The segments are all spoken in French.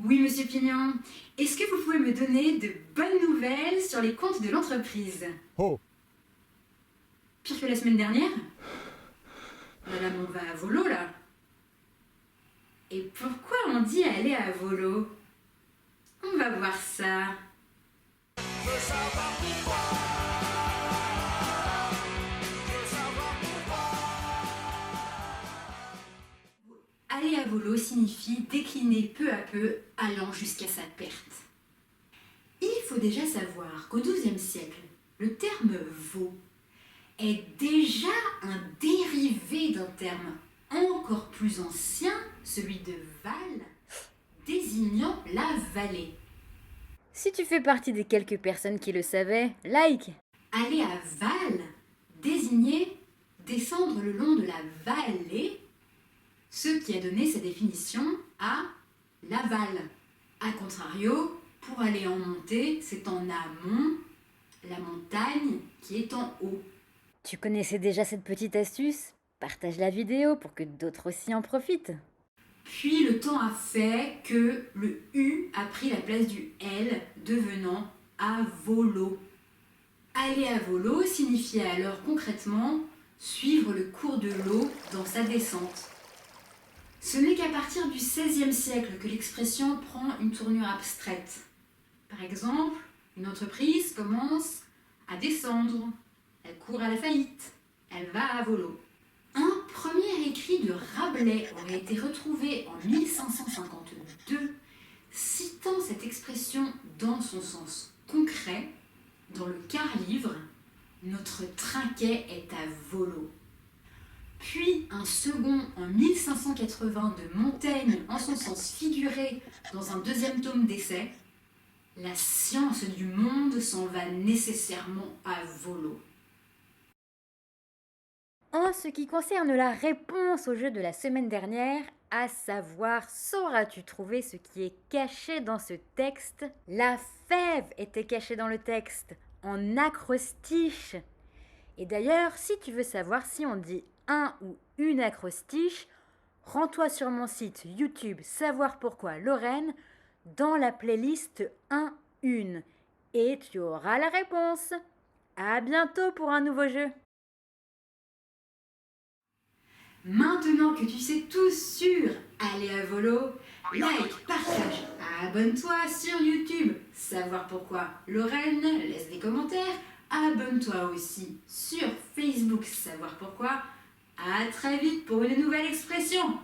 Oui, monsieur Pignon. Est-ce que vous pouvez me donner de bonnes nouvelles sur les comptes de l'entreprise? Oh, Pire que la semaine dernière? Madame, on va à volo, là. Et pourquoi on dit aller à volo? On va voir ça. Aller à volo signifie décliner peu à peu, allant jusqu'à sa perte. Il faut déjà savoir qu'au XIIe siècle, le terme veau est déjà un dérivé d'un terme encore plus ancien, celui de val, désignant la vallée. Si tu fais partie des quelques personnes qui le savaient, like. Aller à val désignait descendre le long de la vallée, ce qui a donné sa définition à l'aval. A contrario, pour aller en montée, c'est en amont, la montagne qui est en haut. Tu connaissais déjà cette petite astuce? Partage la vidéo pour que d'autres aussi en profitent. Puis le temps a fait que le U a pris la place du L, devenant à volo. Aller à volo signifiait alors concrètement suivre le cours de l'eau dans sa descente. Ce n'est qu'à partir du XVIe siècle que l'expression prend une tournure abstraite. Par exemple, une entreprise commence à descendre, elle court à la faillite, elle va à volo. Un premier écrit de Rabelais aurait été retrouvé en 1552, citant cette expression dans son sens concret, dans le quart-livre « Notre trinquet est à volo ». Puis un second en 1580 de Montaigne en son sens figuré dans un deuxième tome d'essais « La science du monde s'en va nécessairement à volo ». En ce qui concerne la réponse au jeu de la semaine dernière, à savoir, sauras-tu trouver ce qui est caché dans ce texte? La fève était cachée dans le texte, en acrostiche. Et d'ailleurs, si tu veux savoir si on dit un ou une acrostiche, rends-toi sur mon site YouTube Savoir pourquoi Lorraine dans la playlist 1-1 et tu auras la réponse. À bientôt pour un nouveau jeu. Maintenant que tu sais tout sur aller à volo, like, partage, abonne-toi sur YouTube. Savoir pourquoi Lorraine, laisse des commentaires. Abonne-toi aussi sur Facebook. Savoir pourquoi. À très vite pour une nouvelle expression.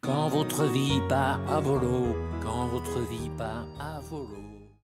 Quand votre vie part à volo, quand votre vie part à volo.